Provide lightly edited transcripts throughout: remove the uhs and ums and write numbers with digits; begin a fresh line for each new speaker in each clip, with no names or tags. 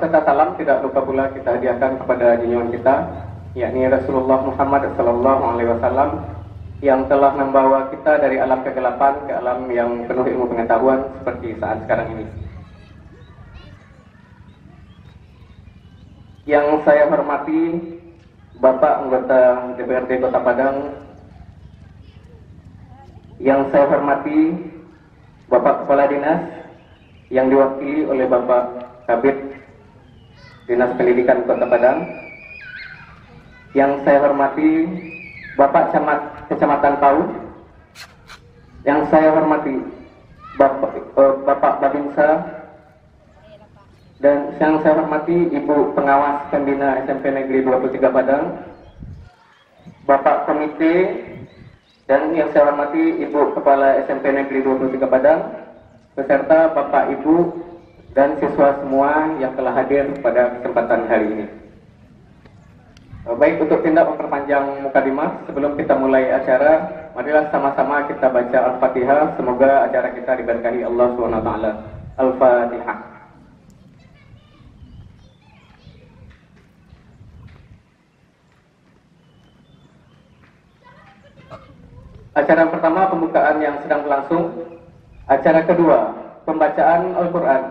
serta salam tidak lupa pula kita hadiahkan kepada junjungan kita, yakni Rasulullah Muhammad SAW, yang telah membawa kita dari alam kegelapan ke alam yang penuh ilmu pengetahuan seperti saat sekarang ini. Yang saya hormati Bapak Anggota DPRD Kota Padang, yang saya hormati Bapak Kepala Dinas yang diwakili oleh Bapak Kabid Dinas Pendidikan Kota Padang, yang saya hormati Bapak Kecamatan Pau, yang saya hormati Bapak Babinsa, dan yang saya hormati Ibu Pengawas Pembina SMP Negeri 23 Padang, Bapak Komite, dan yang saya hormati Ibu Kepala SMP Negeri 23 Padang, beserta Bapak Ibu dan siswa semua yang telah hadir pada kesempatan hari ini. Baik, untuk tidak memperpanjang mukadimah, sebelum kita mulai acara, marilah sama-sama kita baca Al-Fatihah. Semoga acara kita diberkahi Allah SWT. Al-Fatihah. Acara pertama pembukaan yang sedang berlangsung. Acara kedua pembacaan Al-Quran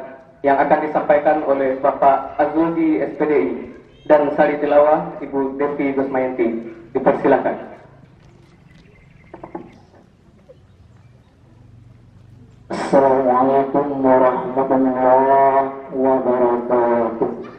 yang akan disampaikan oleh Bapak Azuldi SPDI dan sari tilawah Ibu Devi Gusmayanti. Dipersilakan.
Assalamualaikum warahmatullahi wabarakatuh.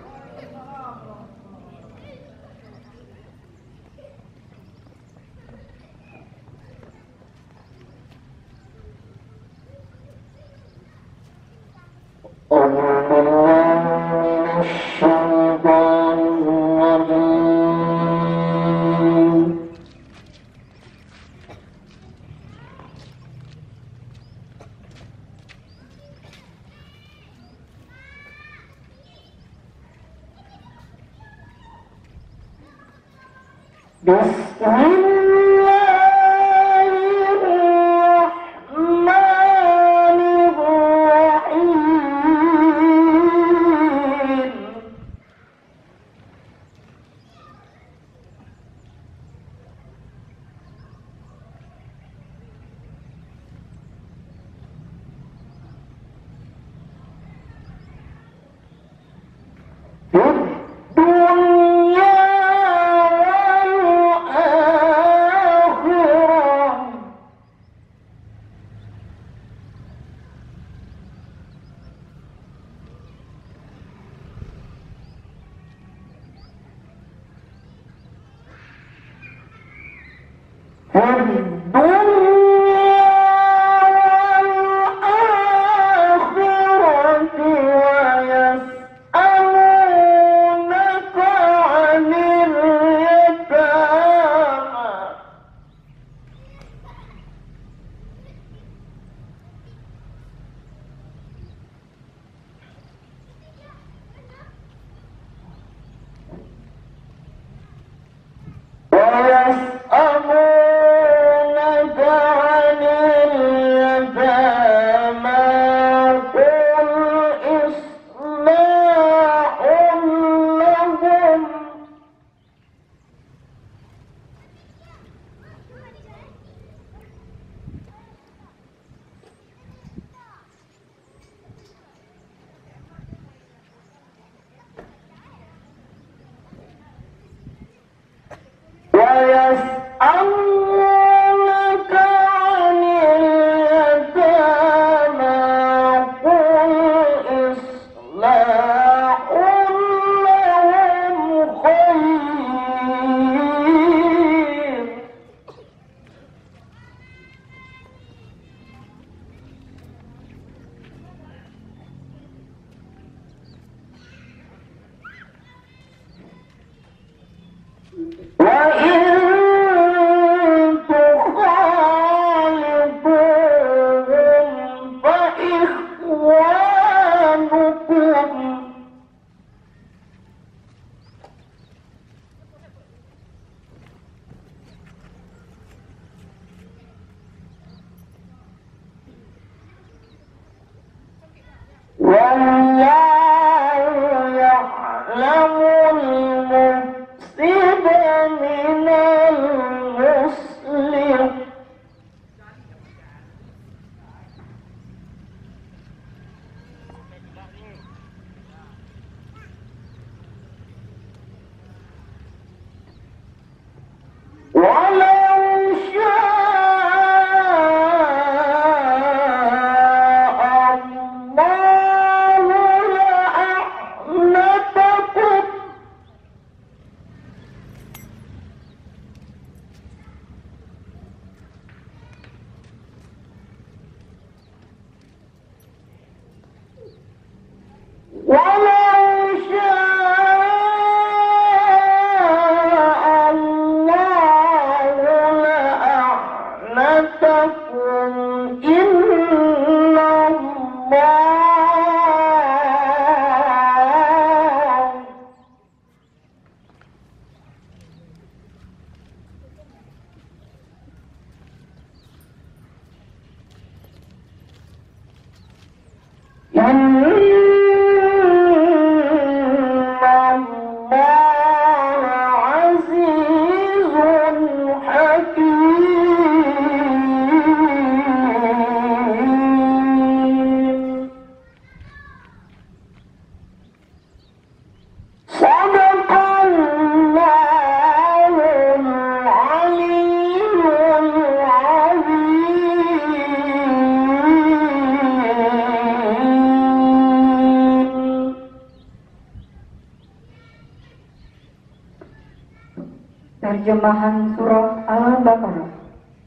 Terjemahan Surah Al-Baqarah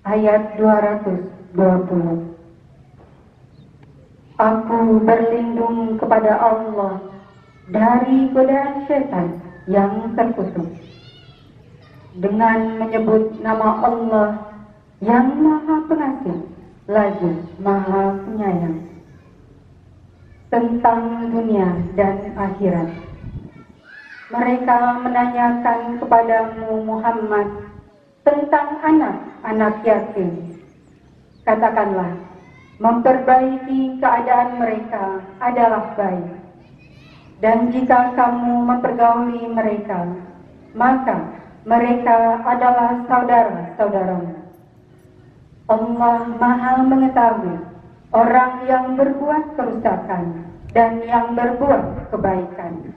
ayat 220. Aku berlindung kepada Allah dari godaan setan yang terkutuk dengan menyebut nama Allah yang Maha Pengasih lagi Maha Penyayang tentang dunia dan akhirat. Mereka menanyakan kepadamu Muhammad tentang anak-anak yatim. Katakanlah, memperbaiki keadaan mereka adalah baik. Dan jika kamu mempergauli mereka, maka mereka adalah saudara-saudaramu. Allah Maha mengetahui orang yang berbuat kerusakan dan yang berbuat kebaikan.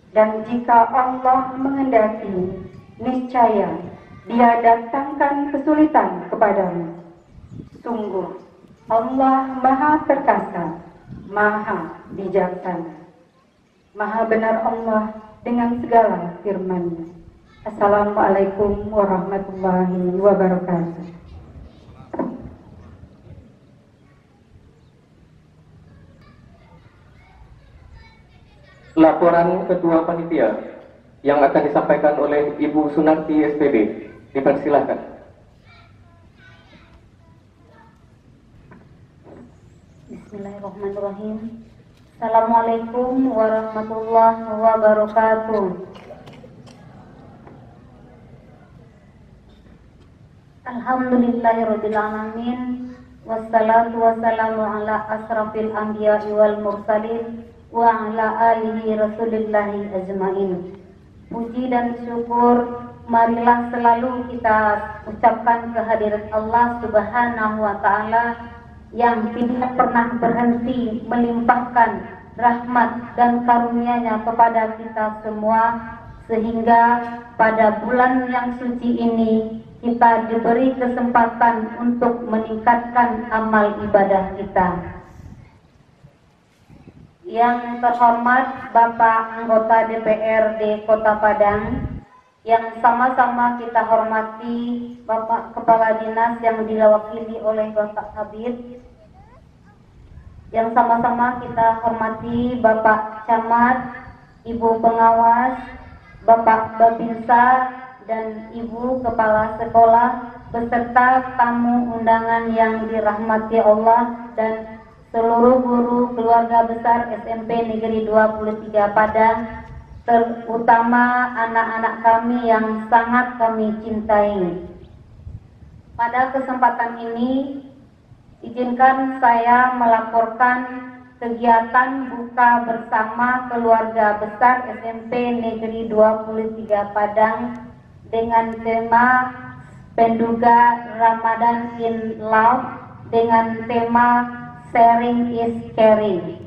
Dan jika Allah menghendaki, niscaya Dia datangkan kesulitan kepadamu. Sungguh, Allah Maha Perkasa, Maha Bijaksana. Maha benar Allah dengan segala firman-Nya. Assalamualaikum warahmatullahi wabarakatuh.
Laporan Ketua Panitia yang akan disampaikan oleh Ibu Sunarti SPD. Dipersilahkan.
Bismillahirrahmanirrahim. Assalamualaikum warahmatullahi wabarakatuh. Alhamdulillahirrabbilalamin. Wassalatu wassalamu ala asrafil anbiya'i wal mursalin wa ala alihi rasulillahi ajmain. Puji dan syukur marilah selalu kita ucapkan kehadirat Allah Subhanahu wa ta'ala yang tidak pernah berhenti melimpahkan rahmat dan karunia-Nya kepada kita semua, sehingga pada bulan yang suci ini kita diberi kesempatan untuk meningkatkan amal ibadah kita. Yang terhormat Bapak anggota DPRD Kota Padang, yang sama-sama kita hormati Bapak Kepala Dinas yang diwakili oleh Bapak Kabid, yang sama-sama kita hormati Bapak Camat, Ibu Pengawas, Bapak Babinsa, dan Ibu Kepala Sekolah, beserta tamu undangan yang dirahmati Allah dan seluruh guru keluarga besar SMP Negeri 23 Padang, terutama anak-anak kami yang sangat kami cintai. Pada kesempatan ini, izinkan saya melaporkan kegiatan buka bersama keluarga besar SMP Negeri 23 Padang dengan tema Penduga Ramadan in Love dengan tema Sharing is Caring.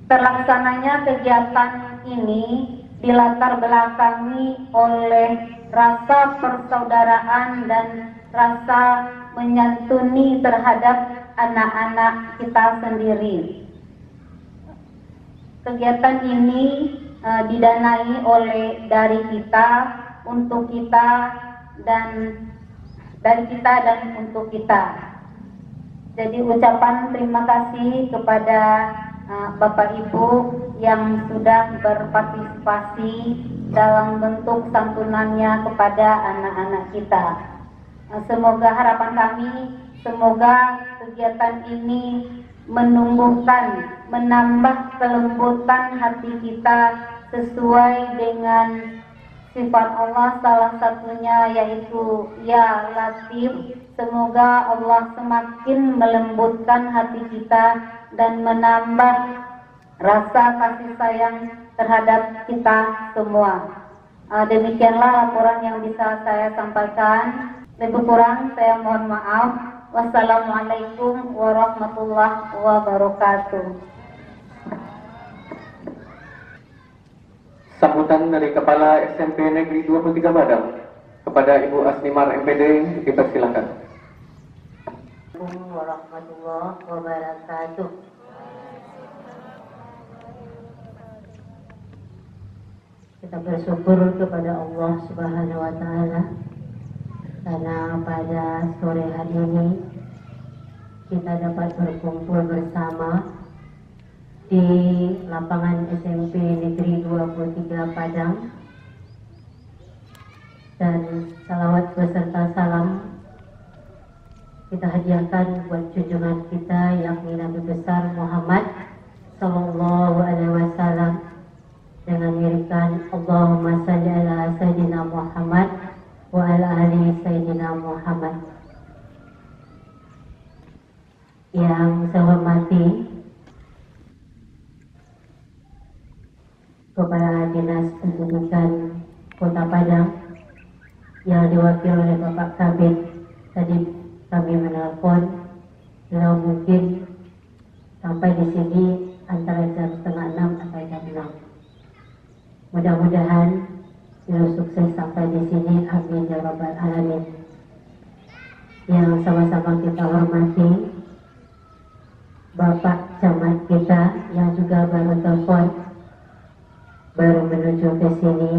Terlaksananya kegiatan ini dilatar belakangi oleh rasa persaudaraan dan rasa menyantuni terhadap anak-anak kita sendiri. Kegiatan ini didanai oleh dari kita untuk kita dan dari kita dan untuk kita. Jadi ucapan terima kasih kepada Bapak Ibu yang sudah berpartisipasi dalam bentuk santunannya kepada anak-anak kita. Semoga harapan kami, semoga kegiatan ini menumbuhkan, menambah kelembutan hati kita sesuai dengan sifat Allah salah satunya yaitu Ya Latif. Semoga Allah semakin melembutkan hati kita dan menambah rasa kasih sayang terhadap kita semua. Demikianlah laporan yang bisa saya sampaikan. Lebih kurang saya mohon maaf. Wassalamualaikum warahmatullahi wabarakatuh.
Sambutan dari Kepala SMP Negeri 23 Padang kepada Ibu Asnimar MPD dipersilakan.
Assalamualaikum warahmatullahi wabarakatuh. Kita bersyukur kepada Allah Subhanahu wa Ta'ala karena pada sore hari ini kita dapat berkumpul bersama di lapangan SMP Negeri 23 Padang, dan salawat beserta salam kita hadiahkan buat junjungan kita yakni Nabi besar Muhammad Sallallahu Alaihi Wasallam dengan lirikan Allahumma salli ala Sayyidina Muhammad wa ala ali Sayyidina Muhammad. Yang saya hormati Kepala Dinas Pendidikan Kota Padang yang diwakili oleh Bapak Kabid. Tadi kami menelpon, beliau mungkin sampai di sini antara jam 5:30 sampai jam 6. Mudah-mudahan beliau sukses sampai di sini. Amin ya rabbal alamin. Yang sama-sama kita hormati Bapak Camat kita yang juga baru telepon, baru menuju ke sini.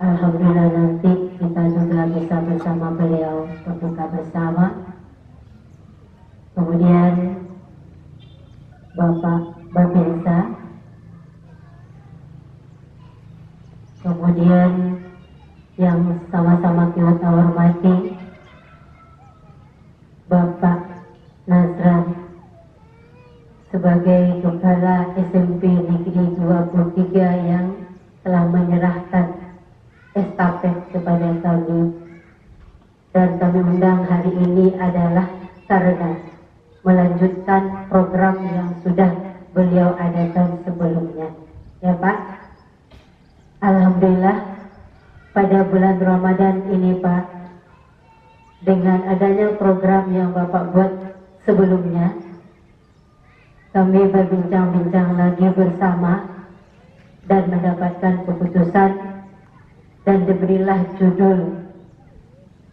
Alhamdulillah nanti kita juga bisa bersama beliau berbuka bersama. Kemudian Bapak Babinsa, kemudian yang sama-sama kita hormati Bapak Nazran sebagai Kepala SMP Negeri 23 yang telah menyerahkan estafet kepada kami, dan kami undang hari ini adalah karena melanjutkan program yang sudah beliau adakan sebelumnya, ya Pak. Alhamdulillah pada bulan Ramadan ini Pak, dengan adanya program yang Bapak buat sebelumnya, kami berbincang-bincang lagi bersama dan mendapatkan keputusan dan diberilah judul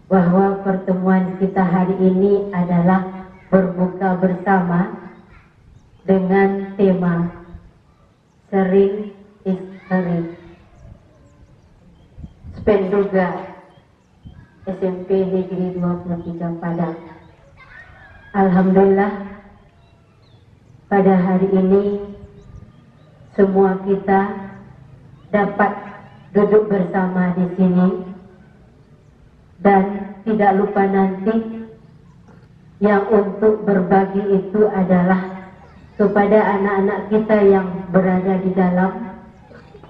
bahwa pertemuan kita hari ini adalah berbuka bersama dengan tema Sharing is Caring. Spenduga SMP Negeri 23 Padang. Alhamdulillah pada hari ini semua kita dapat duduk bersama di sini, dan tidak lupa nanti yang untuk berbagi itu adalah kepada anak-anak kita yang berada di dalam,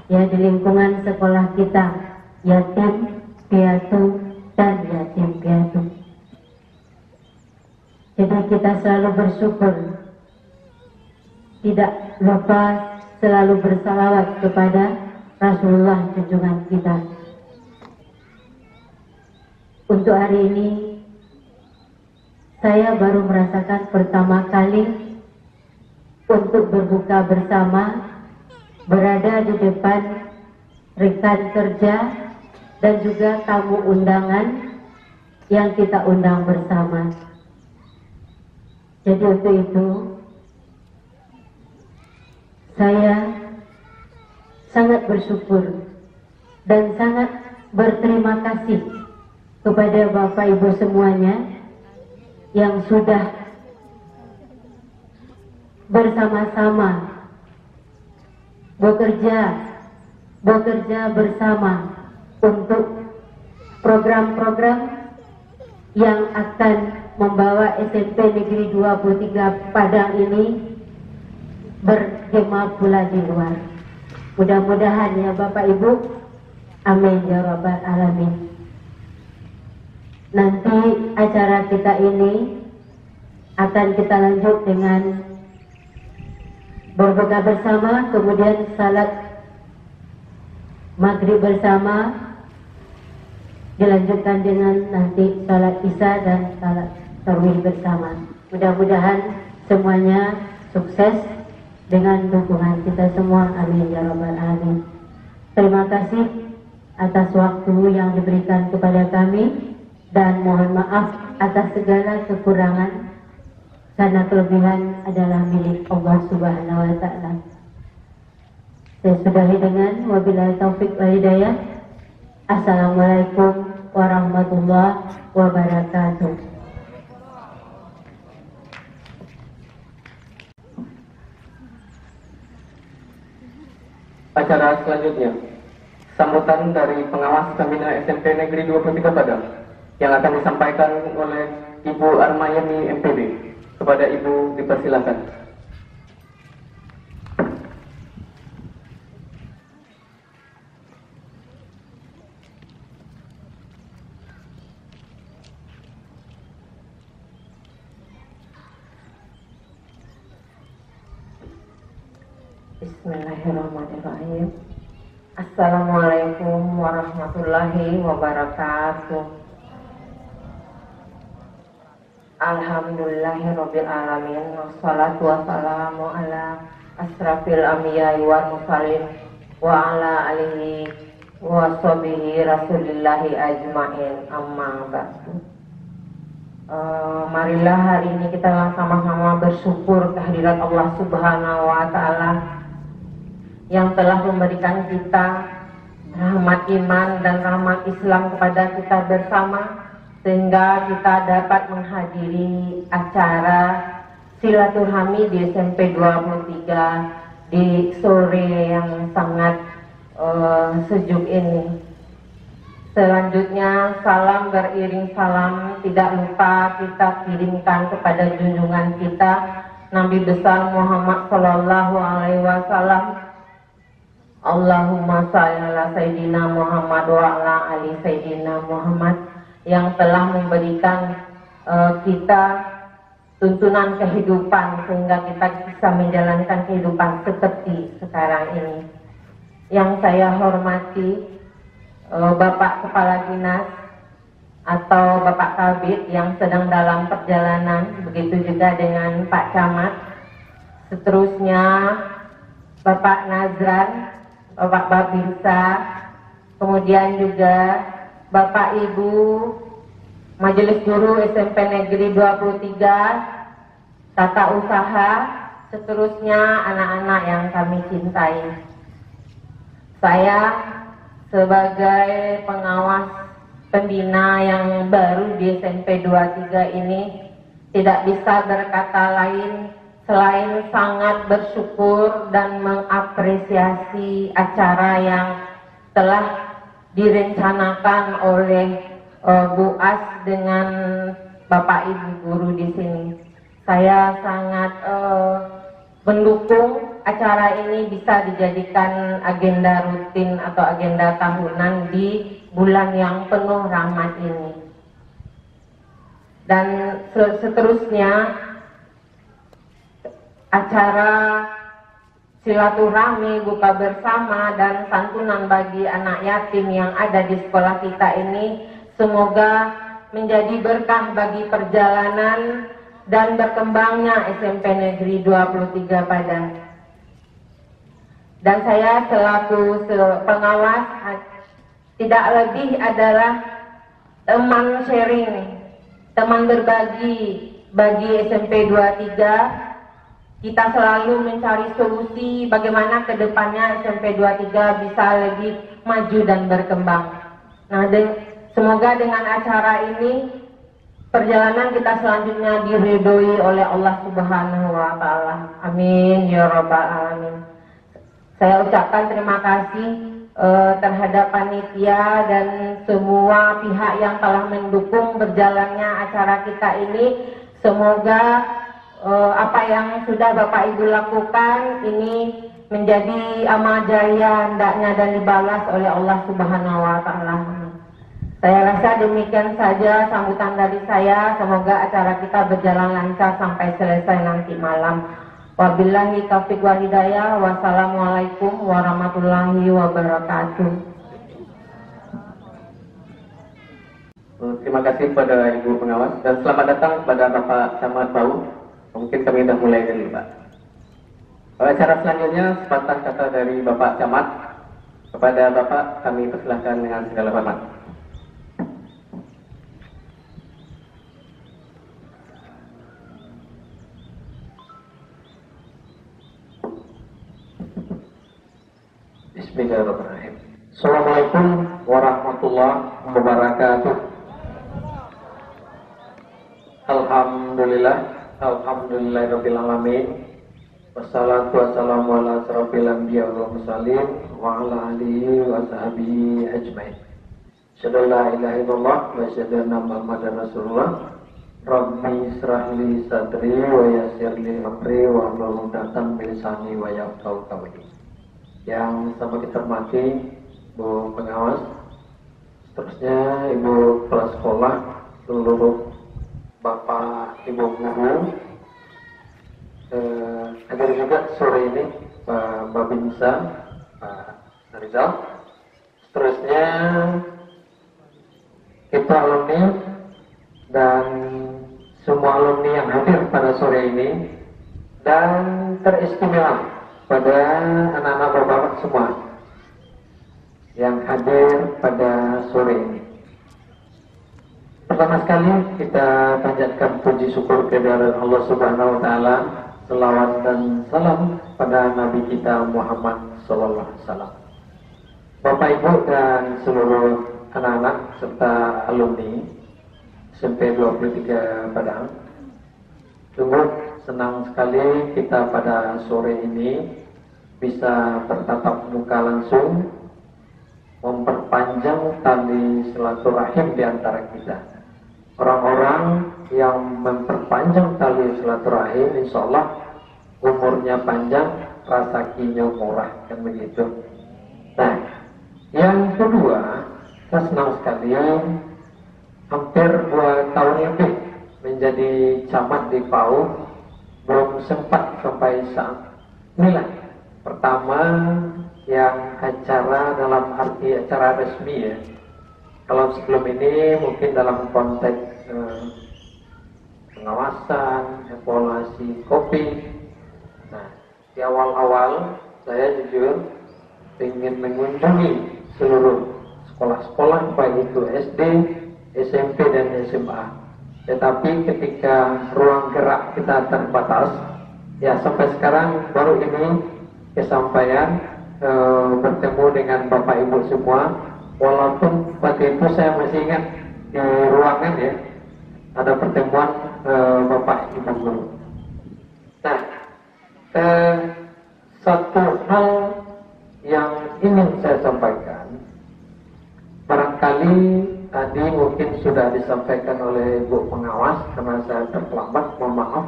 ya, di lingkungan sekolah kita, yatim piatu dan yatim piatu. Jadi kita selalu bersyukur, tidak lupa selalu bersalawat kepada Rasulullah junjungan kita. Untuk hari ini saya baru merasakan pertama kali untuk berbuka bersama, berada di depan rekan kerja dan juga tamu undangan yang kita undang bersama. Jadi untuk itu saya sangat bersyukur dan sangat berterima kasih kepada Bapak Ibu semuanya yang sudah bersama-sama bekerja bersama untuk program-program yang akan membawa SMP Negeri 23 Padang ini bergema pula di luar. Mudah-mudahan ya Bapak Ibu, Amin ya rabbal alamin. Nanti acara kita ini akan kita lanjut dengan berbuka bersama, kemudian salat maghrib bersama, dilanjutkan dengan nanti salat isya dan salat tarawih bersama. Mudah-mudahan semuanya sukses dengan dukungan kita semua. Amin ya rabbal alamin. Terima kasih atas waktu yang diberikan kepada kami, dan mohon maaf atas segala kekurangan, karena kelebihan adalah milik Allah Subhanahu wa Ta'ala. Saya sudahi dengan wabillahi taufik wal hidayah. Assalamualaikum warahmatullahi wabarakatuh.
Acara selanjutnya, sambutan dari pengawas pembina SMP Negeri 23 Padang yang akan disampaikan oleh Ibu Armayani MPD. Kepada Ibu dipersilakan.
Bismillahirrahmanirrahim. Assalamualaikum warahmatullahi wabarakatuh. Alhamdulillahirabbil alamin, wassalatu wassalamu ala asrafil anbiya'i wal mursalin wa ala alihi wa sahbihi rasulillahi ajmain, amma ba'du. Marilah hari ini kita sama-sama bersyukur kehadirat Allah Subhanahu wa Ta'ala yang telah memberikan kita rahmat iman dan rahmat Islam kepada kita bersama, sehingga kita dapat menghadiri acara silaturahmi di SMP 23 di sore yang sangat sejuk ini. Selanjutnya, salam beriring salam tidak lupa kita kirimkan kepada junjungan kita Nabi besar Muhammad Sallallahu Alaihi Wasallam. Allahumma shalli ala Sayyidina Muhammad wa ala ali Sayyidina Muhammad, yang telah memberikan kita tuntunan kehidupan sehingga kita bisa menjalankan kehidupan seperti sekarang ini. Yang saya hormati Bapak Kepala Dinas atau Bapak Kabid yang sedang dalam perjalanan, begitu juga dengan Pak Camat, seterusnya Bapak Nazran, Bapak Babinsa, kemudian juga Bapak Ibu Majelis Guru SMP Negeri 23, tata usaha, seterusnya anak-anak yang kami cintai. Saya sebagai pengawas pembina yang baru di SMP 23 ini tidak bisa berkata lain selain sangat bersyukur dan mengapresiasi acara yang telah direncanakan oleh Bu As dengan Bapak Ibu guru di sini. Saya sangat mendukung acara ini bisa dijadikan agenda rutin atau agenda tahunan di bulan yang penuh rahmat ini. Dan seterusnya, acara silaturahmi, buka bersama, dan santunan bagi anak yatim yang ada di sekolah kita ini semoga menjadi berkah bagi perjalanan dan berkembangnya SMP Negeri 23 Padang. Dan saya selaku pengawas tidak lebih adalah teman sharing, teman berbagi bagi SMP 23. Kita selalu mencari solusi bagaimana ke depannya SMP 23 bisa lebih maju dan berkembang. Nah, semoga dengan acara ini perjalanan kita selanjutnya diridhoi oleh Allah Subhanahu wa Ta'ala. Amin ya rabbal alamin. Saya ucapkan terima kasih terhadap panitia dan semua pihak yang telah mendukung berjalannya acara kita ini. Semoga apa yang sudah Bapak Ibu lakukan ini menjadi amal jariah hendaknya dan dibalas oleh Allah Subhanahu wa taala. Saya rasa demikian saja sambutan dari saya. Semoga acara kita berjalan lancar sampai selesai nanti malam. Wabillahi taufiq wal hidayah. Wassalamualaikum warahmatullahi wabarakatuh.
Terima kasih kepada Ibu Pengawas dan selamat datang kepada Bapak Camat Bau. Mungkin kami sudah mulai dulu, Pak. Acara selanjutnya sepatah kata dari Bapak Camat. Kepada Bapak kami persilahkan dengan segala hormat.
Bismillahirrahmanirrahim. Assalamualaikum warahmatullahi wabarakatuh. Alhamdulillahirabbil alamin. Wassalatu wassalamu ala asrofil anbiya wal mursalin wa ala alihi wa sahbihi ajmain. Asyhadu an la ilaha illallah wa asyhadu anna Muhammadar Rasulullah. Rabbi israh li sadri wa yassir li amri wa hlul 'uqdatam min lisani wa yafqahu qawli. Yang sama kita hormati Bu Pengawas, seterusnya Ibu Kepala Sekolah, seluruh Bapak Ibu Guru, hadir juga sore ini Pak Babinsa, Pak Rizal. Seterusnya kita alumni dan semua alumni yang hadir pada sore ini, dan teristimewa pada anak-anak bapak semua yang hadir pada sore ini. Pertama sekali kita panjatkan puji syukur kehadirat Allah Subhanahu wa taala, selawat dan salam pada Nabi kita Muhammad sallallahu alaihi wasallam. Bapak Ibu dan seluruh anak-anak serta alumni SMP 23 Padang, sungguh senang sekali kita pada sore ini bisa bertatap muka langsung, memperpanjang tali silaturahim di antara kita. Orang-orang yang memperpanjang tali silaturahim, insya Allah umurnya panjang, rezekinya murah, kan begitu. Nah, yang kedua, saya senang sekali hampir 2 tahun lebih menjadi camat di PAUD, belum sempat sampai saat inilah pertama yang acara dalam arti acara resmi ya. Kalau sebelum ini mungkin dalam konteks pengawasan, evaluasi kopi. Nah, di awal-awal saya jujur ingin mengunjungi seluruh sekolah-sekolah baik itu SD, SMP dan SMA. Tetapi ketika ruang gerak kita terbatas, ya sampai sekarang baru ini kesampaian bertemu dengan Bapak Ibu semua. Walaupun waktu itu saya masih ingat di ruangan ya, ada pertemuan Bapak Ibu Guru. Nah, satu hal yang ingin saya sampaikan, barangkali tadi mungkin sudah disampaikan oleh Bu Pengawas karena saya terlambat, mohon maaf.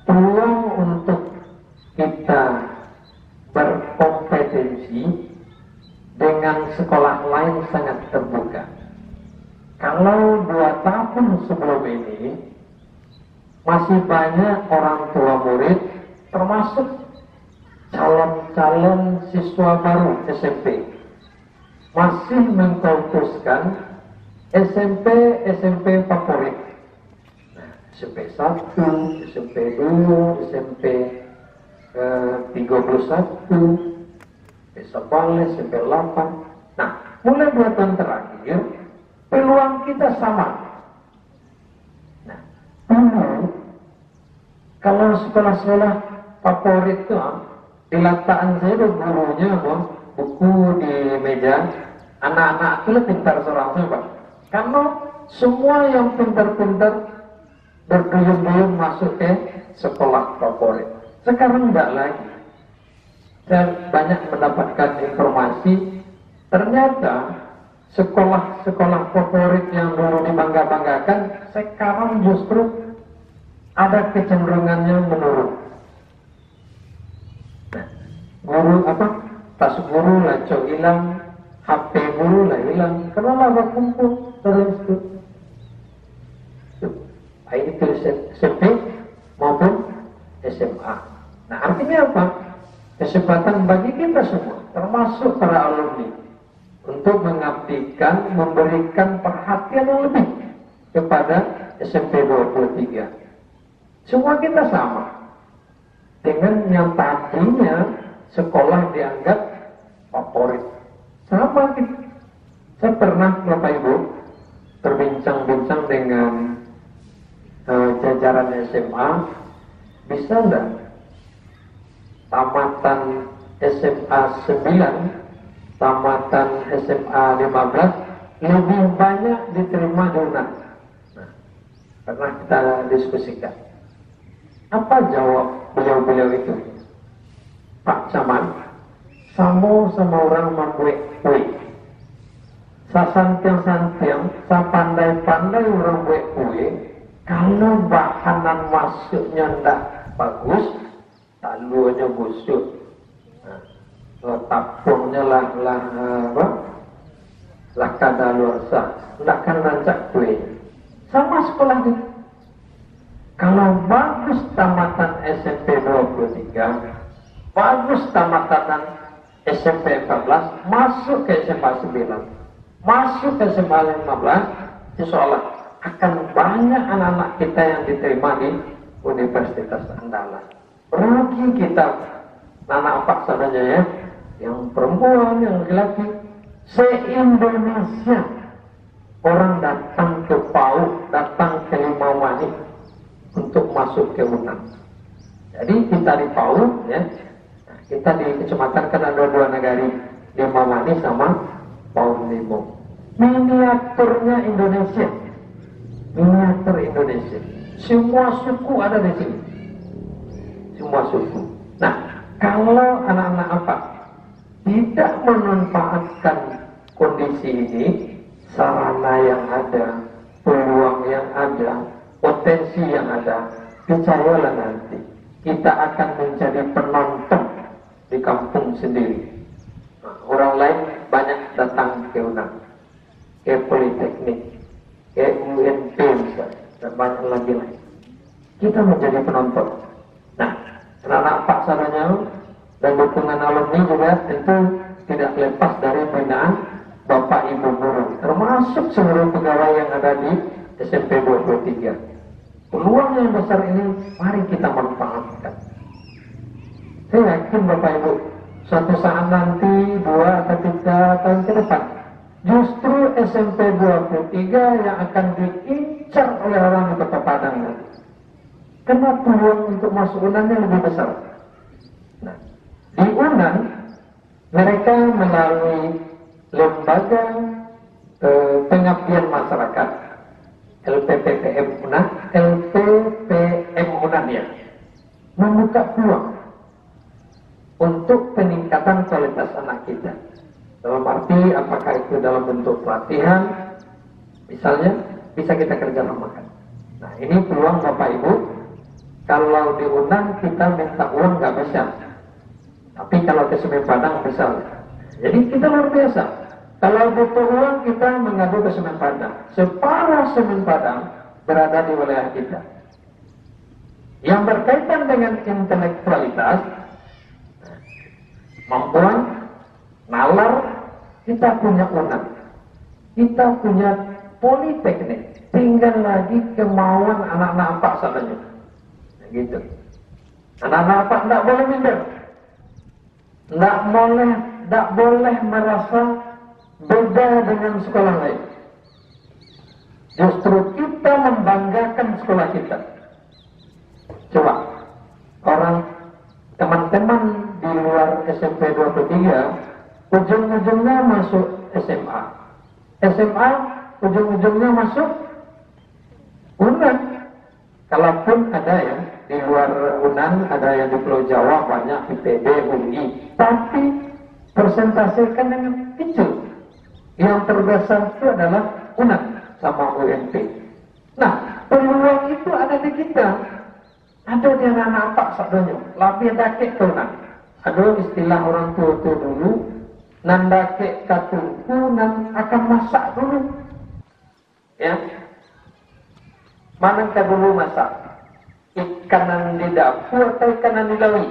Peluang untuk kita berkompetensi dengan sekolah lain sangat terbuka. Kalau 2 tahun sebelum ini masih banyak orang tua murid, termasuk calon-calon siswa baru SMP, masih mengkultuskan SMP favorit. Nah, SMP 1, SMP 2, SMP 31, Sabales, SMP 8. Nah, mulai 2 tahun terakhir, peluang kita sama. Nah, kalau sekolah-sekolah favorit itu, dilataan saya gurunya, buku di meja, anak-anak itu pintar seorang Pak. Karena semua yang pintar-pintar berduyun-duyun masuk ke sekolah favorit. Sekarang enggak lagi. Saya banyak mendapatkan informasi, ternyata sekolah-sekolah favorit yang dulu dibangga-banggakan, sekarang justru ada kecenderungannya menurun. guru tas guru laco hilang, HP guru lah hilang, karena lah kumpul dalam situ. Ini itu SMP maupun SMA. Nah artinya apa? Kesempatan bagi kita semua, termasuk para alumni, untuk mengabdikan, memberikan perhatian yang lebih kepada SMP 23. Semua kita sama. Dengan yang tadinya sekolah dianggap favorit. Sama gitu. Saya pernah Bapak Ibu berbincang-bincang dengan jajaran SMA, bisa enggak tamatan SMA 9, tamatan SMA 15 lebih banyak diterima di UNAN? Nah, pernah kita diskusikan. Apa jawab beliau-beliau itu? Pak Caman, sama orang membuat kue. Sasantiang-santiang, sapandai-pandai orang buat kue. Kalau bahanan masuknya tidak bagus, talunya busuk. Nah, tapungnya lah kadaluarsa, tidak akan rancak kue. Sama sekolah ini. Kalau bagus tamatan SMP 23, bagus tamatan SMP 14, masuk ke SMA 9, masuk ke SMA 15, insya Allah akan banyak anak-anak kita yang diterima di Universitas Andalas. Rugi kita, anak apa saja ya, yang perempuan, yang laki-laki, se-Indonesia orang datang ke PAUD, datang ke Limawani untuk masuk ke UNAN. Jadi kita di PAUD ya, kita di kecamatan kan ada 2 negari, Limawani sama PAUD Limo. Miniaturnya Indonesia, miniatur Indonesia. Semua suku ada di sini, semua suku. Nah, kalau anak-anak apa tidak memanfaatkan kondisi ini, sarana yang ada, peluang yang ada, potensi yang ada, percayalah nanti kita akan menjadi penonton di kampung sendiri. Nah, orang lain banyak datang ke UNAN, ke Politeknik, ke UNP dan banyak lagi lain. Kita menjadi penonton. Nah, anak-anak Pak Saranya dan dukungan alumni juga tentu tidak lepas dari binaan Bapak Ibu guru, termasuk seluruh pegawai yang ada di SMP 23. Peluang yang besar ini mari kita manfaatkan. Saya yakin Bapak Ibu, suatu saat nanti 2 atau 3 tahun ke depan, justru SMP 23 yang akan diincar oleh orang di Kota Padang nanti. Karena peluang untuk masuk UNAN lebih besar. Nah, di UNAN mereka melalui lembaga pengabdian masyarakat LPPM UNAN ya, membuka peluang untuk peningkatan kualitas anak kita. Dalam arti apakah itu dalam bentuk pelatihan, misalnya bisa kita kerjasamakan. Nah ini peluang Bapak Ibu. Kalau di UNAN kita minta uang nggak bisa, tapi kalau ke Semen Padang bisa. Jadi kita luar biasa. Kalau butuh uang kita mengadu ke Semen Padang. Separuh Semen Padang berada di wilayah kita. Yang berkaitan dengan intelektualitas, kemampuan, nalar, kita punya UNAN, kita punya Politeknik, tinggal lagi kemauan anak-anak apa saja. Nah, gitu. Anak-anak apa tidak boleh minder, tidak boleh merasa beda dengan sekolah lain. Justru kita membanggakan sekolah kita. Coba orang teman-teman di luar SMP 23 ujung-ujungnya masuk SMA, SMA ujung-ujungnya masuk UNAN. Kalaupun ada ya di luar UNAN, ada yang di Pulau Jawa banyak, IPB, UI, tapi persentase kan dengan kecil. Yang terbesar itu adalah UNAN sama UNP. Nah, peluang itu ada di kita. Ada di anak-anak Pak Sadonyo, lebih dakik ke UNAN. Ada istilah orang tua tu dulu, nanda ke katungku nan akan masak dulu. Ya. Manakah dulu masak? Ikanan di dapur atau ikanan di lawi?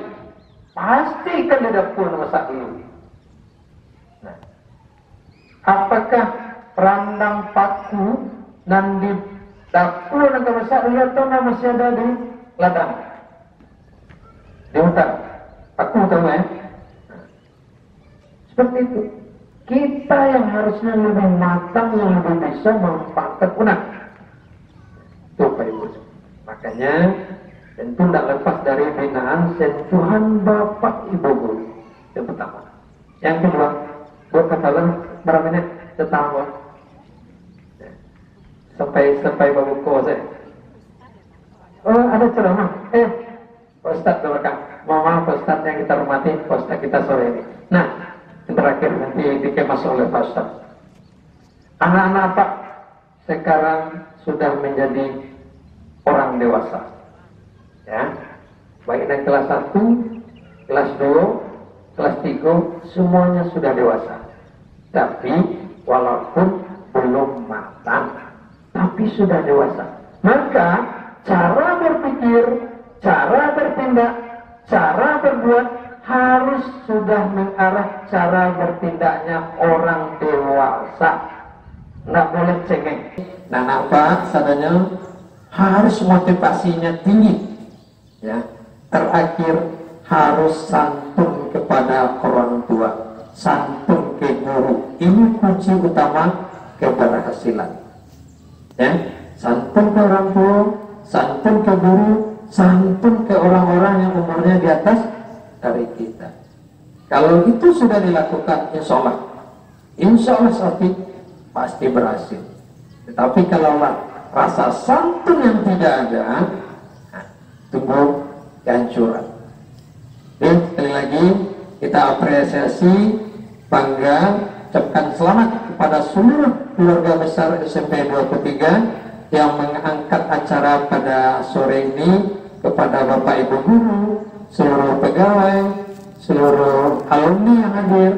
Pasti ikan di dapur masak dulu. Nah, apakah randang paku nan di dapur nanti masak dulu atau masih ada di ladang? Di hutan. Paku tahu ya? Nah, seperti itu. Kita yang harusnya lebih matang, yang lebih bisa memanfaatkan unang. Itu Pak Ibu. Makanya tentu tidak lepas dari binaan sentuhan Bapak Ibu guru. Yang pertama. Yang kedua, buat katakan berapa menit tetangga. Sampai Bapak Ko saya. Oh ada ceramah. Pak Ustadz belakang. Mohon maaf Pak Ustadz yang kita hormati, Pak Ustadz kita sore ini. Nah, yang terakhir nanti dikemas oleh Pak Ustadz. Anak-anak Pak sekarang sudah menjadi orang dewasa. Ya. Baik dari kelas 1, kelas 2, kelas 3 semuanya sudah dewasa. Tapi walaupun belum matang, tapi sudah dewasa. Maka cara berpikir, cara bertindak, cara berbuat harus sudah mengarah cara bertindaknya orang dewasa. Nggak boleh cengeng. Nah, apa sadanya harus motivasinya tinggi. Ya. Terakhir harus santun kepada orang tua, santun ke guru. Ini kunci utama keberhasilan. Ya, santun ke orang tua, santun ke guru, santun ke orang-orang yang umurnya di atas dari kita. Kalau itu sudah dilakukan, insya Allah pasti berhasil. Tetapi kalau rasa santun yang tidak ada, tunggu kehancuran. Jadi sekali lagi kita apresiasi, bangga, ucapkan selamat kepada seluruh keluarga besar SMP 23 yang mengangkat acara pada sore ini, kepada Bapak Ibu guru, seluruh pegawai, seluruh alumni yang hadir,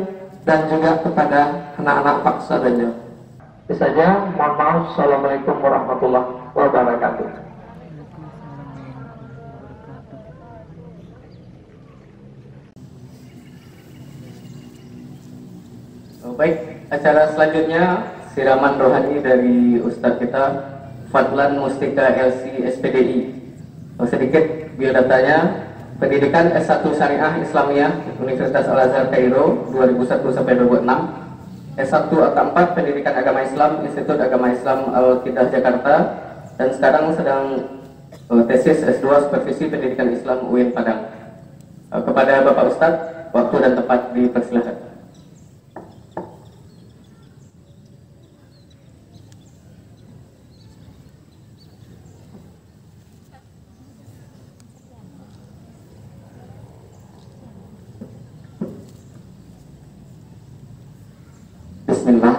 dan juga kepada anak-anak paksa dan itu saja. Mohon maaf. Assalamualaikum warahmatullahi wabarakatuh.
Baik, acara selanjutnya siraman rohani dari Ustadz kita Fadlan Mustika LC SPDI. Sedikit biodatanya: pendidikan S1 Syariah Islamiyah Universitas Al-Azhar Kairo 2001 sampai 2006. S1 AK4 Pendidikan Agama Islam Institut Agama Islam Al-Qidah Jakarta, dan sekarang sedang tesis S2 Supervisi Pendidikan Islam UIN Padang. Kepada Bapak Ustadz, waktu dan tempat dipersilakan.
Bismillah.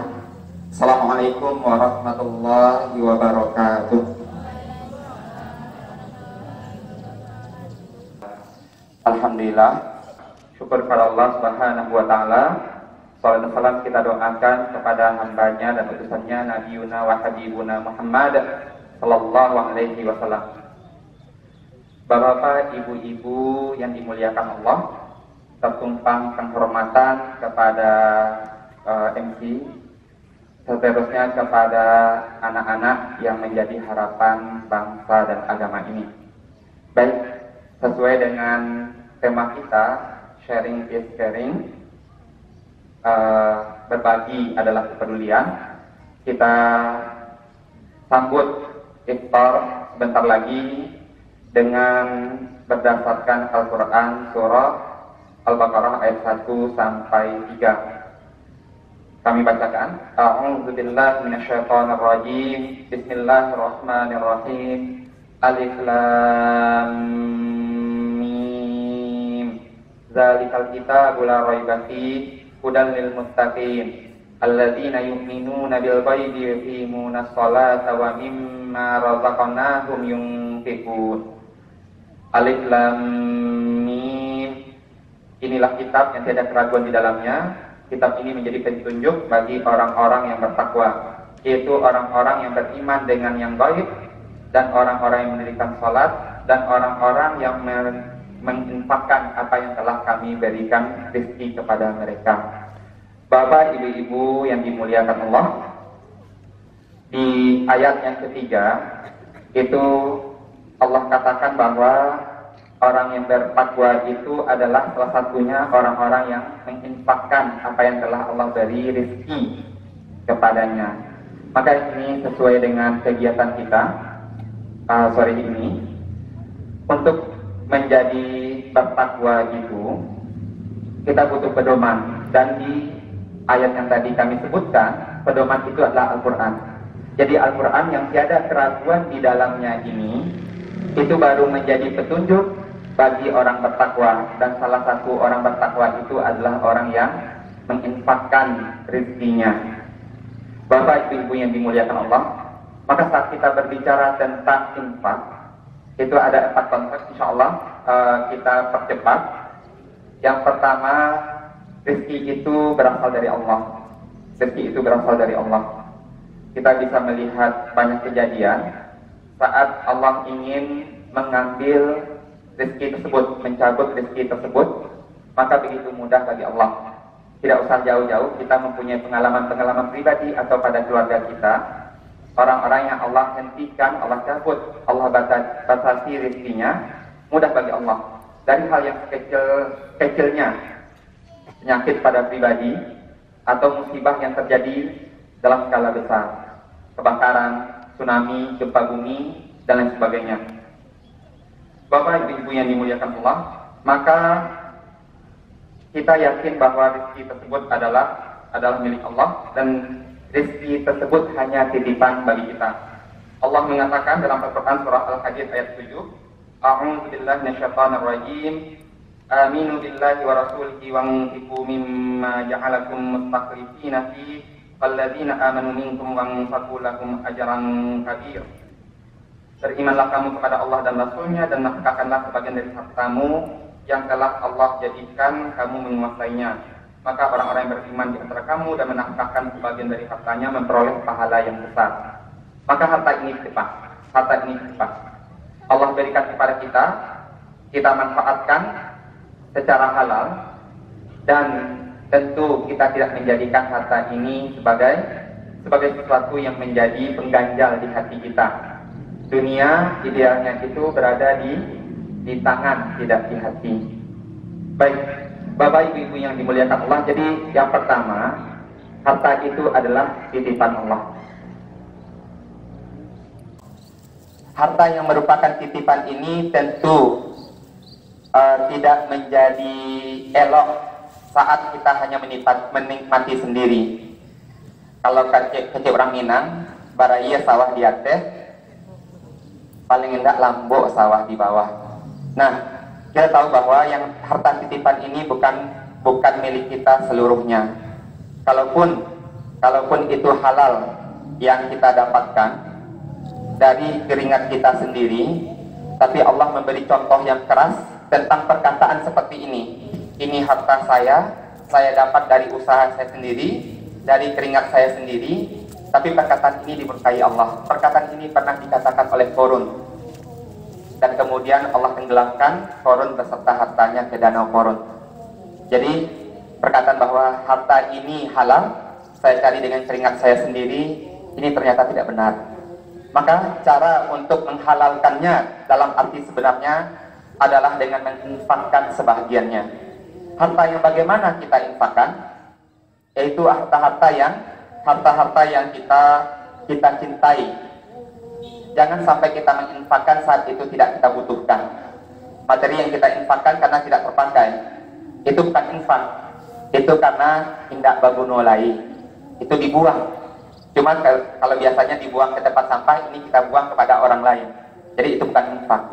Assalamualaikum warahmatullahi wabarakatuh. Alhamdulillah, syukur kepada Allah Subhanahu wa ta'ala. Salam dan salam kita doakan kepada hambanya dan utusannya Nabi Yuna wa Habibuna Muhammad sallallahu alaihi wasallam. Bapak-bapak, ibu-ibu yang dimuliakan Allah, tertumpang penghormatan kepada MC, seterusnya kepada anak-anak yang menjadi harapan bangsa dan agama ini. Baik, sesuai dengan tema kita, sharing is caring, berbagi adalah kepedulian. Kita sambut iftar sebentar lagi dengan berdasarkan Al-Quran surah Al-Baqarah ayat 1 sampai 3. Kami bacakan. A'udzubillahi minasyaitonirrajim. Bismillahirrahmanirrahim. Alif lam mim. Zalikal kitabu la raiba fihi hudan lil muttaqin alladzina yu'minuna bil ghaibi wa yuqimuna sholata wa mimma razaqnahum yunfiqun. Alif lam mim. Inilah kitab yang tidak ada keraguan di dalamnya. Kitab ini menjadi petunjuk bagi orang-orang yang bertakwa, yaitu orang-orang yang beriman dengan yang gaib, dan orang-orang yang mendirikan salat, dan orang-orang yang menginfakkan apa yang telah kami berikan rezeki kepada mereka. Bapak, ibu-ibu yang dimuliakan Allah, di ayat yang ketiga itu Allah katakan bahwa orang yang bertakwa itu adalah salah satunya orang-orang yang menginfakkan apa yang telah Allah beri rezeki kepadanya. Maka ini sesuai dengan kegiatan kita sore ini. Untuk menjadi bertakwa itu kita butuh pedoman, dan di ayat yang tadi kami sebutkan, pedoman itu adalah Al-Quran. Jadi Al-Quran yang tiada keraguan di dalamnya ini, itu baru menjadi petunjuk bagi orang bertakwa. Dan salah satu orang bertakwa itu adalah orang yang menginfakkan rezekinya. Bapak ibu yang dimuliakan Allah, maka saat kita berbicara tentang infak, itu ada 4 konsep, insya Allah kita percepat. Yang pertama, rezeki itu berasal dari Allah. Rezeki itu berasal dari Allah. Kita bisa melihat banyak kejadian saat Allah ingin mengambil rezeki tersebut, mencabut rezeki tersebut, maka begitu mudah bagi Allah. Tidak usah jauh-jauh, kita mempunyai pengalaman-pengalaman pribadi atau pada keluarga kita, orang-orang yang Allah hentikan, Allah cabut, Allah batasi rezekinya, mudah bagi Allah. Dari hal yang kecilnya, penyakit pada pribadi, atau musibah yang terjadi dalam skala besar, kebakaran, tsunami, gempa bumi, dan lain sebagainya. Bapak ibu yang dimuliakan Allah, maka kita yakin bahwa rezeki tersebut adalah milik Allah, dan rezeki tersebut hanya titipan bagi kita. Allah mengatakan dalam Al-Quran surah Al-Hadid ayat 7, A'udzu billahi minasyaitonir rajim, aminu billahi wa rasulihi wa anfiqu mimma ja'alakum mustakhlifina fi falladzina amanu minkum wa anfaqu lakum ajran kabir. Berimanlah kamu kepada Allah dan Rasulnya, dan nafkahkanlah sebagian dari hartamu yang telah Allah jadikan kamu menguasainya. Maka orang-orang yang beriman di antara kamu dan menafkahkan sebagian dari hartanya memperoleh pahala yang besar. Maka harta ini cepat. Allah berikan kepada kita manfaatkan secara halal, dan tentu kita tidak menjadikan harta ini sebagai sesuatu yang menjadi pengganjal di hati kita. Dunia idealnya itu berada di tangan, tidak di hati. Baik, Bapak ibu yang dimuliakan Allah, jadi yang pertama, harta itu adalah titipan Allah. Harta yang merupakan titipan ini tentu tidak menjadi elok saat kita hanya menikmati sendiri. Kalau kecil orang Minang, baraya sawah di atas, paling enggak lambok sawah di bawah. Nah, kita tahu bahwa yang harta titipan ini bukan milik kita seluruhnya. Kalaupun itu halal yang kita dapatkan dari keringat kita sendiri, tapi Allah memberi contoh yang keras tentang perkataan seperti ini. Ini harta saya dapat dari usaha saya sendiri, dari keringat saya sendiri, tapi perkataan ini diberkahi Allah. Perkataan ini pernah dikatakan oleh Korun, dan kemudian Allah tenggelamkan Korun beserta hartanya ke danau Korun. Jadi perkataan bahwa harta ini halal, saya cari dengan keringat saya sendiri, ini ternyata tidak benar. Maka cara untuk menghalalkannya dalam arti sebenarnya adalah dengan menginfakkan sebahagiannya. Harta yang bagaimana kita infakkan? Yaitu harta-harta yang kita cintai. Jangan sampai kita menginfakkan saat itu tidak kita butuhkan. Materi yang kita infakkan karena tidak terpakai, itu bukan infak. Itu karena tindak babunolai. Itu dibuang. Cuma kalau biasanya dibuang ke tempat sampah, ini kita buang kepada orang lain. Jadi itu bukan infak.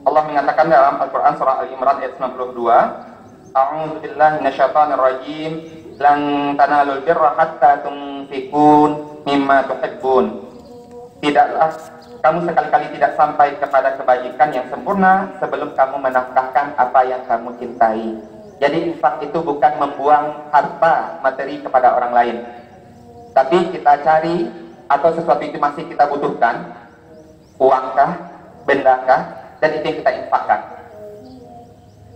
Allah mengatakan dalam Al-Quran surah Al-Imran ayat 92, A'udzu billahi minasyaitonir rajim, lan tanalul birra hatta tunfiqun mimma tuhibbun. Tidaklah kamu sekali-kali tidak sampai kepada kebajikan yang sempurna sebelum kamu menafkahkan apa yang kamu cintai. Jadi infak itu bukan membuang harta materi kepada orang lain, tapi kita cari atau sesuatu itu masih kita butuhkan, uangkah, bendakah, dan itu yang kita infakkan.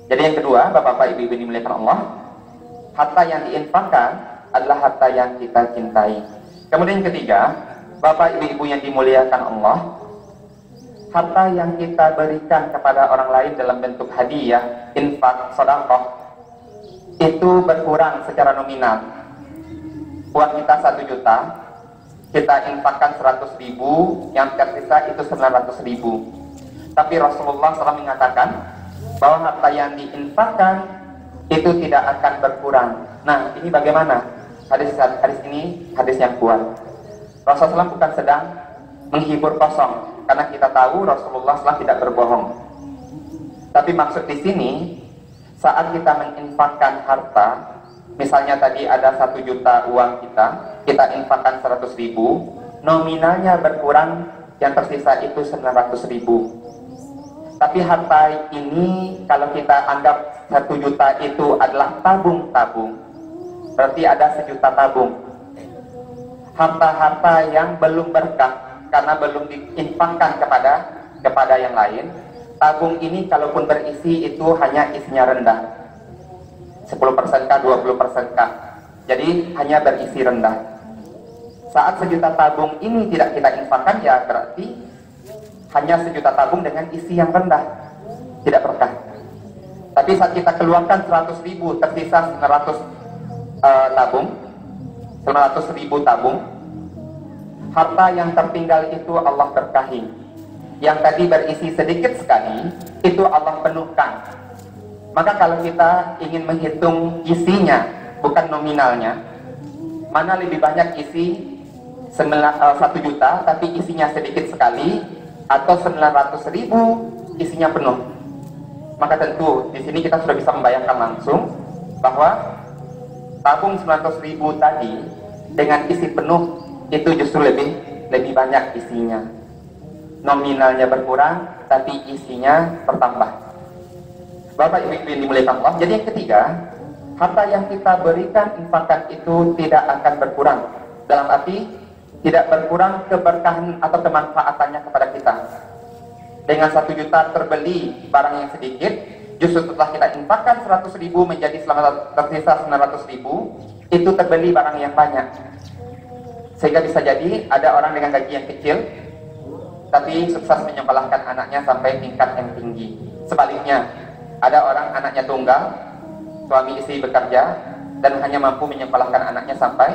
Jadi yang kedua, Bapak-bapak, Ibu-ibu dimuliakan Allah, harta yang diinfakkan adalah harta yang kita cintai. Kemudian yang ketiga, Bapak, Ibu-ibu yang dimuliakan Allah, harta yang kita berikan kepada orang lain dalam bentuk hadiah, infak, sedekah, itu berkurang secara nominal. Uang kita 1 juta, kita infakkan 100.000, yang tersisa itu 900.000. Tapi Rasulullah SAW mengatakan bahwa harta yang diinfakkan itu tidak akan berkurang. Nah, ini bagaimana? Hadis ini hadis yang kuat. Rasulullah SAW bukan sedang menghibur kosong, karena kita tahu Rasulullah SAW tidak berbohong. Tapi maksud di sini, saat kita menginfakkan harta, misalnya tadi ada 1 juta uang kita infakkan 100.000, nominalnya berkurang, yang tersisa itu 900.000. Tapi harta ini kalau kita anggap 1 juta itu adalah tabung-tabung, berarti ada 1 juta tabung. Harta-harta yang belum berkah karena belum diinfakkan kepada yang lain, tabung ini kalaupun berisi itu hanya isinya rendah, 10% kah, 20% kah, jadi hanya berisi rendah. Saat 1 juta tabung ini tidak kita infakkan, ya berarti hanya 1 juta tabung dengan isi yang rendah, tidak berkah. Tapi saat kita keluarkan 100.000, tersisa 900.000 tabung, harta yang tertinggal itu Allah berkahi. Yang tadi berisi sedikit sekali, itu Allah penuhkan. Maka kalau kita ingin menghitung isinya, bukan nominalnya, mana lebih banyak isi 1 juta tapi isinya sedikit sekali, atau 900.000 isinya penuh. Maka tentu di sini kita sudah bisa membayangkan langsung bahwa tabung 900.000 tadi dengan isi penuh itu justru lebih banyak isinya. Nominalnya berkurang, tapi isinya bertambah. Bapak Ibu yang dimuliakan Allah. Jadi yang ketiga, harta yang kita berikan, infakkan itu tidak akan berkurang. Dalam arti tidak berkurang keberkahan atau kemanfaatannya kepada kita. Dengan 1 juta terbeli barang yang sedikit, justru setelah kita infakkan 100.000 menjadi tersisa 900.000, itu terbeli barang yang banyak. Sehingga bisa jadi ada orang dengan gaji yang kecil, tapi sukses menyekolahkan anaknya sampai tingkat yang tinggi. Sebaliknya, ada orang anaknya tunggal, suami istri bekerja, dan hanya mampu menyekolahkan anaknya sampai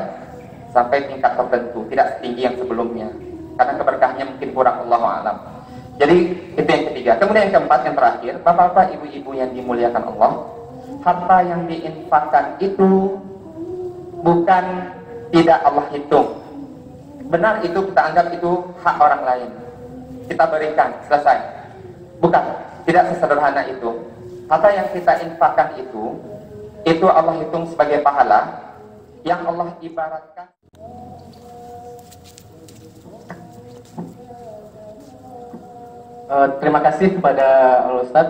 tingkat tertentu, tidak setinggi yang sebelumnya, karena keberkahnya mungkin kurang, Allahu a'lam. Jadi itu yang ketiga. Kemudian yang keempat, yang terakhir, Bapak-bapak, Ibu-ibu yang dimuliakan Allah, harta yang diinfakkan itu bukan tidak Allah hitung. Benar, itu kita anggap itu hak orang lain, kita berikan, selesai. Bukan, tidak sesederhana itu. Harta yang kita infakkan itu Allah hitung sebagai pahala yang Allah ibaratkan.
Terima kasih kepada Al-Ustaz.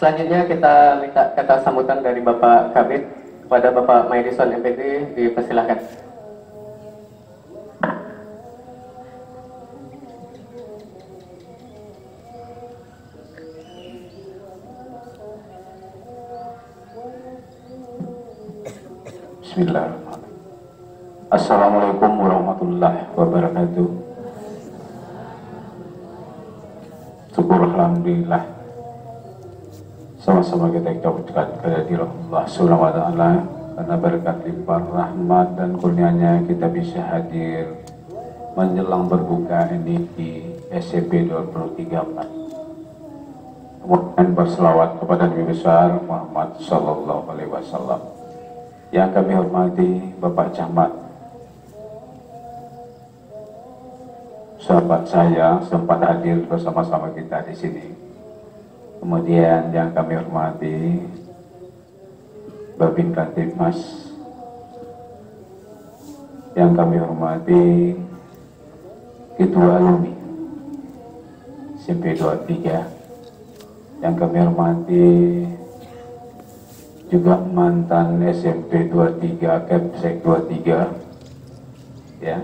Selanjutnya kita minta kata sambutan dari Bapak Kabid kepada Bapak Maidison MPD, dipersilahkan.
Bismillahirrahmanirrahim. Assalamualaikum warahmatullahi wabarakatuh. Syukur alhamdulillah, sama-sama kita ucapkan kehadiran Allah Subhanahu wa taala, karena berkat limpah rahmat dan kurnianya kita bisa hadir menjelang berbuka ini di SMP 234. Kemudian berselawat kepada Nabi besar Muhammad sallallahu alaihi wasallam. Yang kami hormati Bapak Camat, sahabat saya sempat hadir bersama-sama kita di sini. Kemudian yang kami hormati Babin Kantipmas, yang kami hormati Ketua Alumni SMP 23, yang kami hormati juga mantan SMP 23, Kepsek 23, ya.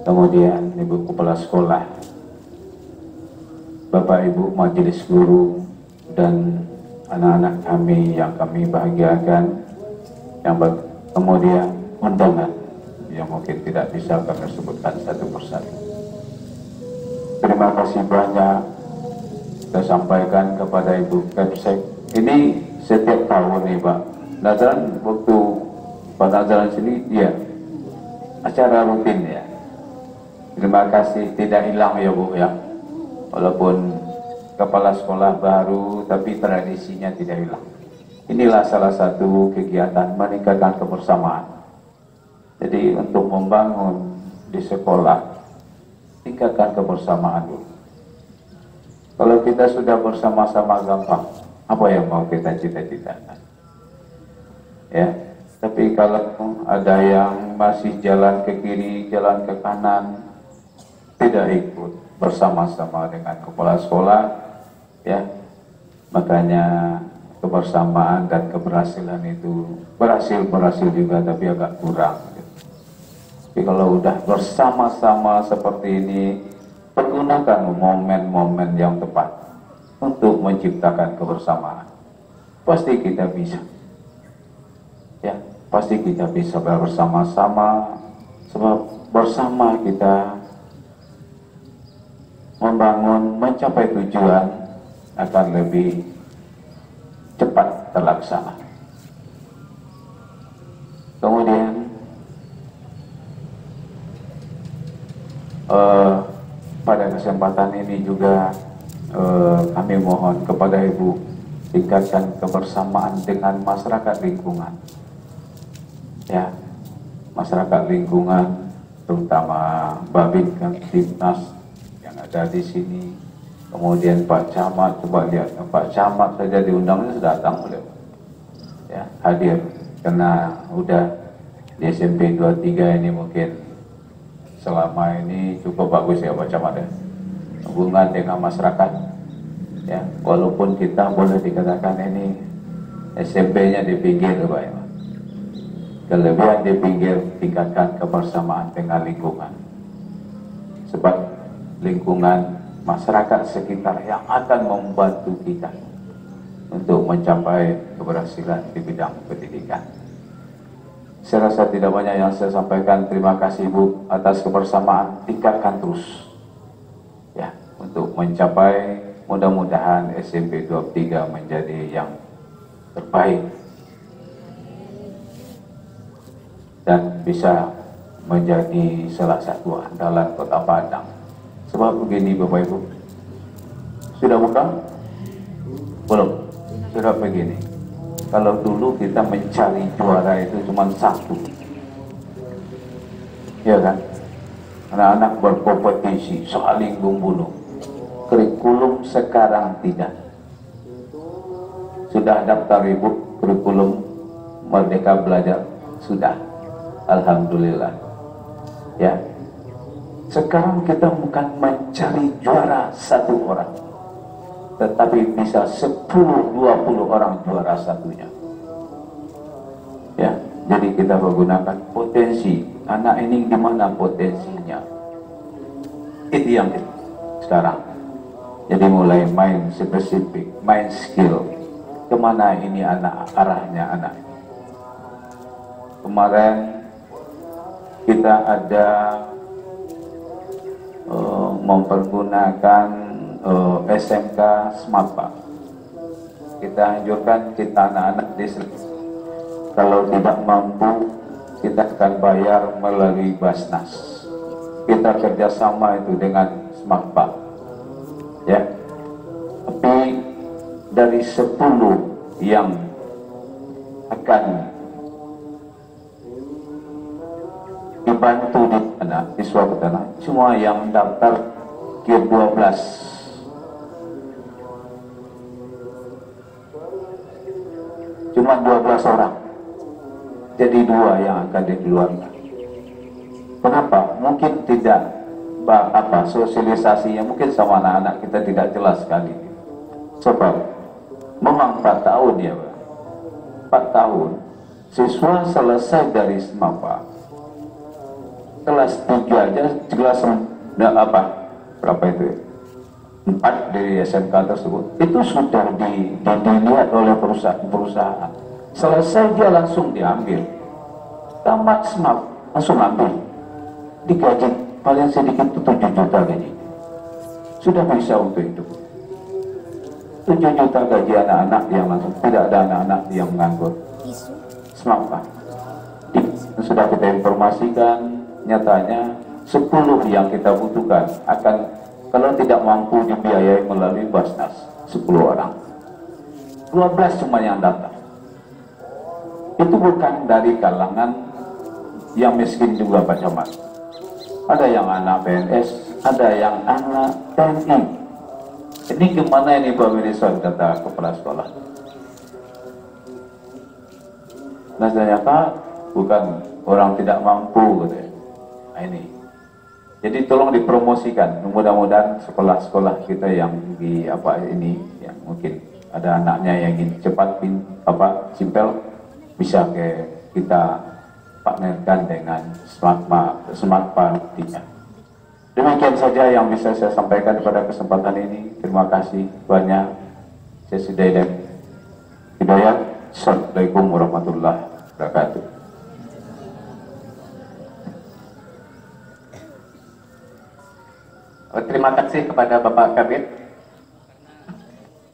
Kemudian Ibu Kepala Sekolah, Bapak Ibu Majelis Guru, dan anak-anak kami yang kami bahagiakan, yang kemudian undangan yang mungkin tidak bisa kami sebutkan satu persatu. Terima kasih banyak saya sampaikan kepada Ibu Kepsek. Ini setiap tahun nih Pak, Nazaran waktu Pak Nazaran sini, ya acara rutin ya. Terima kasih, tidak hilang ya Bu ya. Walaupun kepala sekolah baru, tapi tradisinya tidak hilang. Inilah salah satu kegiatan meningkatkan kebersamaan. Jadi untuk membangun di sekolah, tingkatkan kebersamaan dulu. Kalau kita sudah bersama-sama gampang, apa yang mau kita cita-citakan? Ya, tapi kalau ada yang masih jalan ke kiri, jalan ke kanan, tidak ikut bersama-sama dengan kepala sekolah, ya, makanya kebersamaan dan keberhasilan itu berhasil juga, tapi agak kurang. Jadi kalau udah bersama-sama seperti ini, pergunakan momen-momen yang tepat untuk menciptakan kebersamaan. Pasti kita bisa, ya, pasti kita bisa bersama-sama, sebab bersama kita membangun, mencapai tujuan akan lebih cepat terlaksana. Kemudian pada kesempatan ini juga kami mohon kepada Ibu, tingkatkan kebersamaan dengan masyarakat lingkungan, ya, masyarakat lingkungan, terutama Babin Kamtibnas ada di sini. Kemudian Pak Camat, coba lihat Pak Camat saja diundangnya sudah datang beliau, ya, hadir, karena udah di SMP 23 ini mungkin selama ini cukup bagus ya Pak Camat ya, hubungan dengan masyarakat, ya, walaupun kita boleh dikatakan ini SMP-nya di pinggir Pak ya, kelebihan di pinggir, tingkatkan kebersamaan dengan lingkungan, sebab lingkungan masyarakat sekitar yang akan membantu kita untuk mencapai keberhasilan di bidang pendidikan. Saya rasa tidak banyak yang saya sampaikan. Terima kasih Bu atas kebersamaan, tingkatkan terus ya untuk mencapai, mudah-mudahan SMP 23 menjadi yang terbaik dan bisa menjadi salah satu andalan Kota Padang. Sebab begini Bapak Ibu, sudah buka? Belum? Sudah begini, kalau dulu kita mencari juara itu cuma satu, ya kan? Anak-anak berkompetisi, saling membunuh. Kurikulum sekarang tidak. Sudah daftar Ibu kurikulum Merdeka Belajar? Sudah, Alhamdulillah. Ya, sekarang kita bukan mencari juara satu orang, tetapi bisa 10-20 orang juara satunya. Ya, jadi kita menggunakan potensi anak ini, di mana potensinya. Itu yang sekarang. Jadi mulai main spesifik, main skill. Kemana ini anak, arahnya anak. Kemarin kita ada mempergunakan SMK Smart Pak. Kita anjurkan kita anak-anak desa, kalau tidak mampu kita akan bayar melalui Basnas. Kita kerjasama itu dengan Smart Pak, ya. Tapi dari 10 yang akan dibantu di tanah, di suatu tanah, cuma yang daftar ke 12. Cuma 12 orang. Jadi 2 yang akan dikeluarkan. Kenapa? Mungkin tidak sosialisasinya mungkin sama anak-anak kita tidak jelas sekali. Sebab memang 4 tahun ya Pak. 4 tahun, siswa selesai dari SMAPA kelas 3 aja, kelas berapa itu ya? 4 dari SMK tersebut itu sudah dilihat oleh perusahaan. Selesai dia langsung diambil, tamat SMAP langsung ambil, digaji paling sedikit itu 7 juta gaji, sudah bisa untuk hidup. 7 juta gaji anak-anak yang langsung, tidak ada anak-anak yang menganggur. SMAP sudah kita informasikan, nyatanya 10 yang kita butuhkan akan, kalau tidak mampu dibiayai melalui Basnas, 10 orang, 12 cuma yang datang. Itu bukan dari kalangan yang miskin juga Pak Camat. Ada yang anak PNS, ada yang anak TNI. Ini gimana ini Pak Minister, kata kepala sekolah. Nah ternyata bukan orang tidak mampu katanya. Nah, ini. Jadi tolong dipromosikan. Mudah-mudahan sekolah-sekolah kita yang di ini yang mungkin ada anaknya yang ingin cepat simpel, bisa kita partnerkan dengan Smart Party-nya. Demikian saja yang bisa saya sampaikan pada kesempatan ini. Terima kasih banyak. Saya sudah hidayah. Assalamualaikum warahmatullahi wabarakatuh.
Terima kasih kepada Bapak Kabid.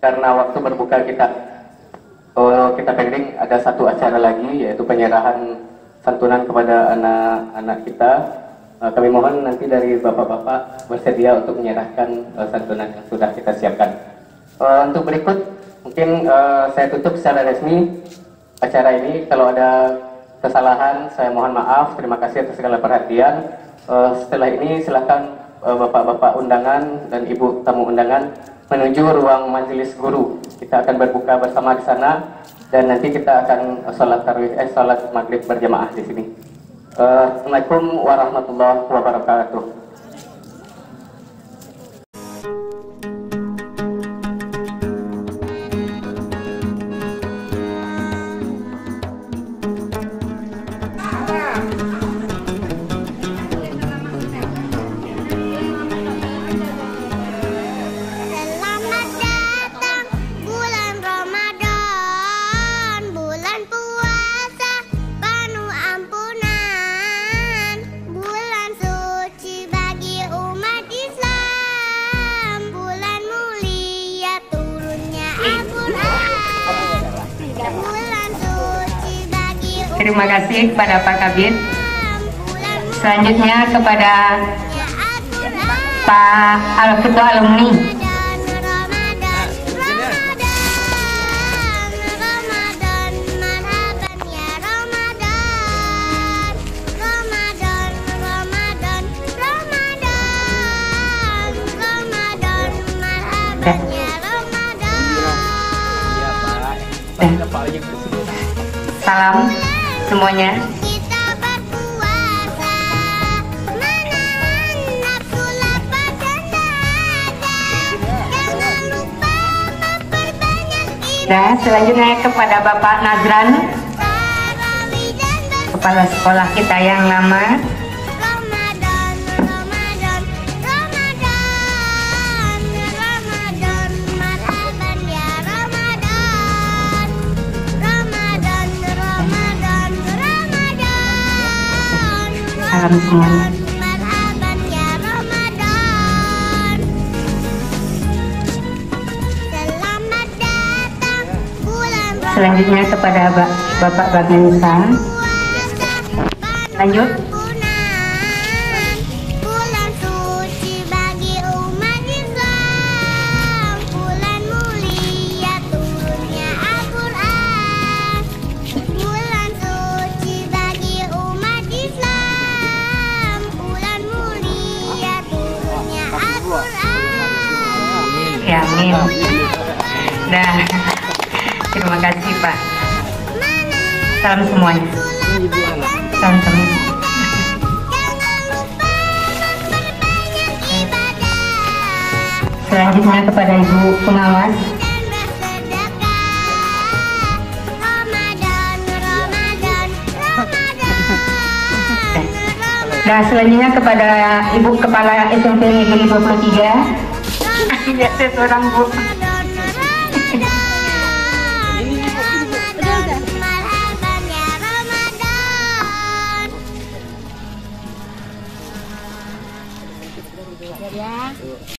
Karena waktu berbuka kita pending, ada satu acara lagi, yaitu penyerahan santunan kepada anak-anak kita. Kami mohon nanti dari bapak-bapak bersedia untuk menyerahkan santunan yang sudah kita siapkan. Untuk berikut, mungkin saya tutup secara resmi acara ini. Kalau ada kesalahan, saya mohon maaf. Terima kasih atas segala perhatian. Setelah ini silakan bapak-bapak undangan dan ibu tamu undangan menuju ruang majelis guru. Kita akan berbuka bersama di sana dan nanti kita akan salat maghrib berjamaah di sini. Assalamualaikum warahmatullahi wabarakatuh.
Terima kasih kepada Pak Kabid. Selanjutnya kepada Pak Ketua Alumni. Salam semuanya. Dan selanjutnya kepada Bapak Nazran, kepala sekolah kita yang lama. Salam semuanya. Selanjutnya kepada Bapak Baginsa. Lanjut. Ya, amin. Nah, terima kasih Pak. Salam semuanya. Salam semuanya. Selanjutnya kepada Ibu Pengawas. Dan selanjutnya kepada Ibu Kepala SMP Negeri 23.
Iya, saya seorang Bu.